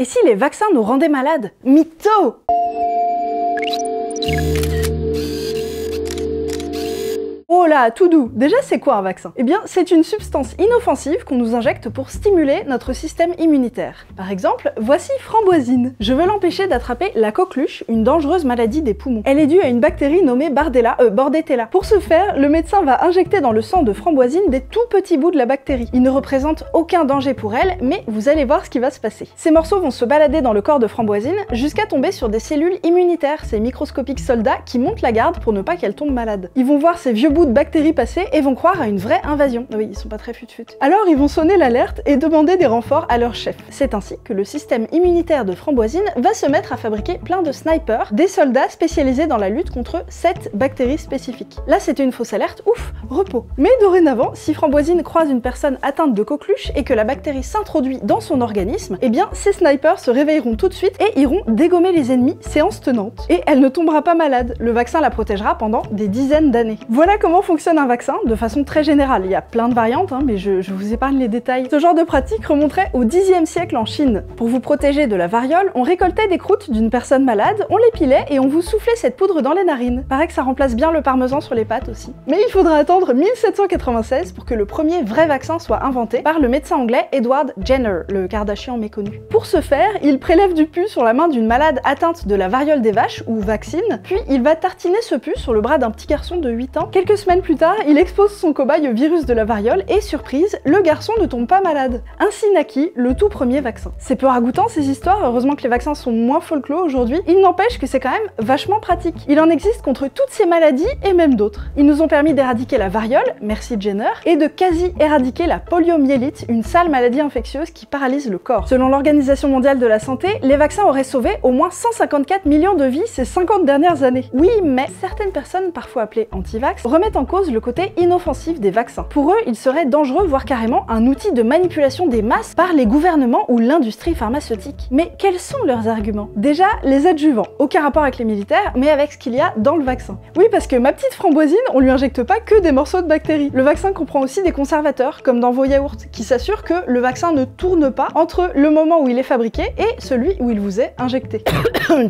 Et si les vaccins nous rendaient malades? Mytho! Oh là, tout doux. Déjà, c'est quoi un vaccin? Eh bien, c'est une substance inoffensive qu'on nous injecte pour stimuler notre système immunitaire. Par exemple, voici Framboisine. Je veux l'empêcher d'attraper la coqueluche, une dangereuse maladie des poumons. Elle est due à une bactérie nommée Bordetella. Pour ce faire, le médecin va injecter dans le sang de Framboisine des tout petits bouts de la bactérie. Ils ne représentent aucun danger pour elle, mais vous allez voir ce qui va se passer. Ces morceaux vont se balader dans le corps de Framboisine jusqu'à tomber sur des cellules immunitaires, ces microscopiques soldats qui montent la garde pour ne pas qu'elle tombe malade. Ils vont voir ces vieux bouts de bactéries passer et vont croire à une vraie invasion. Oui, ils sont pas très fut-fut. Alors ils vont sonner l'alerte et demander des renforts à leur chef. C'est ainsi que le système immunitaire de Framboisine va se mettre à fabriquer plein de snipers, des soldats spécialisés dans la lutte contre cette bactérie spécifique. Là, c'était une fausse alerte, ouf, repos. Mais dorénavant, si Framboisine croise une personne atteinte de coqueluche et que la bactérie s'introduit dans son organisme, eh bien ces snipers se réveilleront tout de suite et iront dégommer les ennemis séance tenante. Et elle ne tombera pas malade, le vaccin la protégera pendant des dizaines d'années. Voilà comment fonctionne un vaccin de façon très générale. Il y a plein de variantes, mais je vous épargne les détails. Ce genre de pratique remonterait au Xe siècle en Chine. Pour vous protéger de la variole, on récoltait des croûtes d'une personne malade, on les pilait et on vous soufflait cette poudre dans les narines. Paraît que ça remplace bien le parmesan sur les pâtes aussi. Mais il faudra attendre 1796 pour que le premier vrai vaccin soit inventé par le médecin anglais Edward Jenner, le Kardashian méconnu. Pour ce faire, il prélève du pus sur la main d'une malade atteinte de la variole des vaches, ou vaccine, puis il va tartiner ce pus sur le bras d'un petit garçon de 8 ans. Quelques semaines plus tard, il expose son cobaye au virus de la variole et, surprise, le garçon ne tombe pas malade. Ainsi naquit le tout premier vaccin. C'est peu ragoûtant ces histoires, heureusement que les vaccins sont moins folklore aujourd'hui, il n'empêche que c'est quand même vachement pratique. Il en existe contre toutes ces maladies et même d'autres. Ils nous ont permis d'éradiquer la variole, merci Jenner, et de quasi éradiquer la poliomyélite, une sale maladie infectieuse qui paralyse le corps. Selon l'Organisation mondiale de la santé, les vaccins auraient sauvé au moins 154 millions de vies ces 50 dernières années. Oui, mais certaines personnes, parfois appelées anti-vax, remettent en cause le côté inoffensif des vaccins. Pour eux, ils seraient dangereux, voire carrément un outil de manipulation des masses par les gouvernements ou l'industrie pharmaceutique. Mais quels sont leurs arguments? Déjà, les adjuvants. Aucun rapport avec les militaires, mais avec ce qu'il y a dans le vaccin. Oui, parce que ma petite Framboisine, on lui injecte pas que des morceaux de bactéries. Le vaccin comprend aussi des conservateurs, comme dans vos yaourts, qui s'assurent que le vaccin ne tourne pas entre le moment où il est fabriqué et celui où il vous est injecté.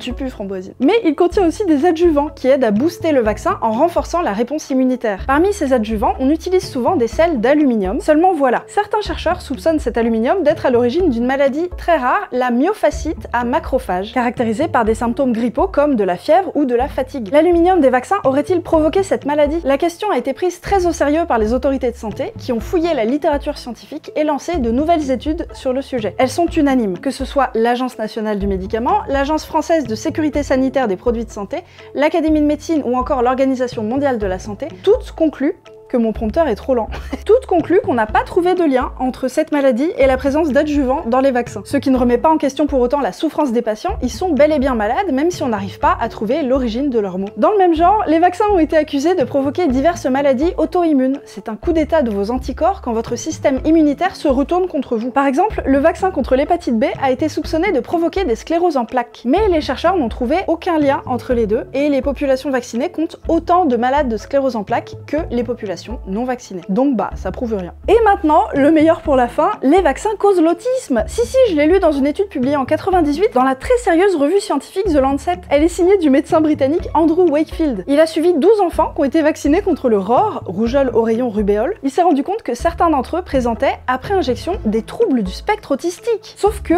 Tu pues, Framboisine. Mais il contient aussi des adjuvants qui aident à booster le vaccin en renforçant la réponse immunitaire. Parmi ces adjuvants, on utilise souvent des sels d'aluminium. Seulement voilà, certains chercheurs soupçonnent cet aluminium d'être à l'origine d'une maladie très rare, la myofasciite à macrophages, caractérisée par des symptômes grippaux comme de la fièvre ou de la fatigue. L'aluminium des vaccins aurait-il provoqué cette maladie? La question a été prise très au sérieux par les autorités de santé qui ont fouillé la littérature scientifique et lancé de nouvelles études sur le sujet. Elles sont unanimes, que ce soit l'Agence nationale du médicament, l'Agence française de sécurité sanitaire des produits de santé, l'Académie de médecine ou encore l'Organisation mondiale de la santé, toutes concluent que mon prompteur est trop lent. Toutes concluent qu'on n'a pas trouvé de lien entre cette maladie et la présence d'adjuvants dans les vaccins. Ce qui ne remet pas en question pour autant la souffrance des patients, ils sont bel et bien malades même si on n'arrive pas à trouver l'origine de leurs maux. Dans le même genre, les vaccins ont été accusés de provoquer diverses maladies auto-immunes. C'est un coup d'état de vos anticorps quand votre système immunitaire se retourne contre vous. Par exemple, le vaccin contre l'hépatite B a été soupçonné de provoquer des scléroses en plaques. Mais les chercheurs n'ont trouvé aucun lien entre les deux et les populations vaccinées comptent autant de malades de sclérose en plaques que les populations non vaccinés. Donc bah, ça prouve rien. Et maintenant, le meilleur pour la fin, les vaccins causent l'autisme. Si, je l'ai lu dans une étude publiée en 98 dans la très sérieuse revue scientifique The Lancet. Elle est signée du médecin britannique Andrew Wakefield. Il a suivi 12 enfants qui ont été vaccinés contre le ROR, rougeole, oreillon, rubéole. Il s'est rendu compte que certains d'entre eux présentaient, après injection, des troubles du spectre autistique. Sauf que,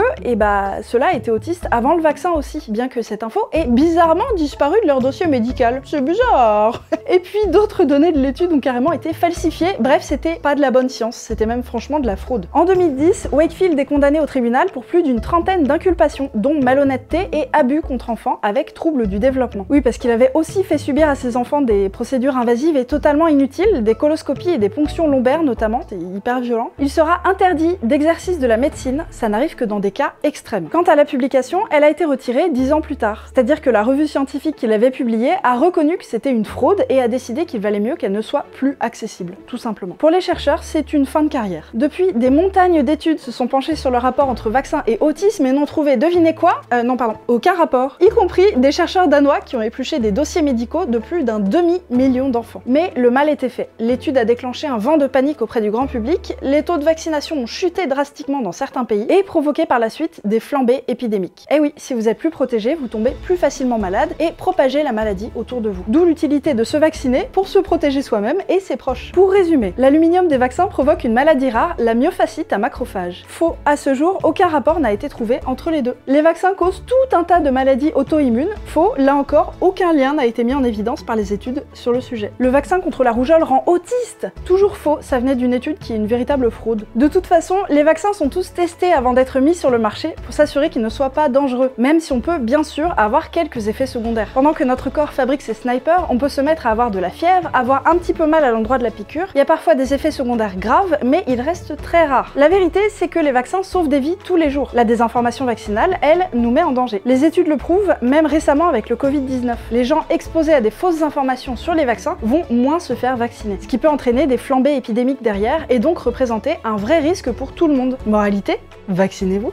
ceux-là étaient autistes avant le vaccin aussi, bien que cette info ait bizarrement disparu de leur dossier médical. C'est bizarre. Et puis d'autres données de l'étude ont carrément été falsifiées, bref c'était pas de la bonne science, c'était même franchement de la fraude. En 2010, Wakefield est condamné au tribunal pour plus d'une trentaine d'inculpations, dont malhonnêteté et abus contre enfants avec troubles du développement. Oui, parce qu'il avait aussi fait subir à ses enfants des procédures invasives et totalement inutiles, des coloscopies et des ponctions lombaires notamment, c'est hyper violent. Il sera interdit d'exercice de la médecine, ça n'arrive que dans des cas extrêmes. Quant à la publication, elle a été retirée 10 ans plus tard, c'est-à-dire que la revue scientifique qu'il avait publiée a reconnu que c'était une fraude et a décidé qu'il valait mieux qu'elle ne soit plus accessible, tout simplement. Pour les chercheurs, c'est une fin de carrière. Depuis, des montagnes d'études se sont penchées sur le rapport entre vaccin et autisme et n'ont trouvé, devinez quoi? Aucun rapport. Y compris des chercheurs danois qui ont épluché des dossiers médicaux de plus d'un demi-million d'enfants. Mais le mal était fait. L'étude a déclenché un vent de panique auprès du grand public, les taux de vaccination ont chuté drastiquement dans certains pays et provoqué par la suite des flambées épidémiques. Et oui, si vous êtes plus protégé, vous tombez plus facilement malade et propagez la maladie autour de vous. D'où l'utilité de se vacciner pour se protéger soi-même et ses proches. Pour résumer, l'aluminium des vaccins provoque une maladie rare, la myofasciite à macrophages. Faux, à ce jour, aucun rapport n'a été trouvé entre les deux. Les vaccins causent tout un tas de maladies auto-immunes. Faux, là encore, aucun lien n'a été mis en évidence par les études sur le sujet. Le vaccin contre la rougeole rend autiste. Toujours faux, ça venait d'une étude qui est une véritable fraude. De toute façon, les vaccins sont tous testés avant d'être mis sur le marché pour s'assurer qu'ils ne soient pas dangereux, même si on peut bien sûr avoir quelques effets secondaires. Pendant que notre corps fabrique ses snipers, on peut se mettre à avoir de la fièvre, avoir un petit peu mal à l'endroit de la piqûre. Il y a parfois des effets secondaires graves, mais ils restent très rares. La vérité, c'est que les vaccins sauvent des vies tous les jours. La désinformation vaccinale, elle, nous met en danger. Les études le prouvent, même récemment avec le Covid-19. Les gens exposés à des fausses informations sur les vaccins vont moins se faire vacciner, ce qui peut entraîner des flambées épidémiques derrière et donc représenter un vrai risque pour tout le monde. Moralité, vaccinez-vous.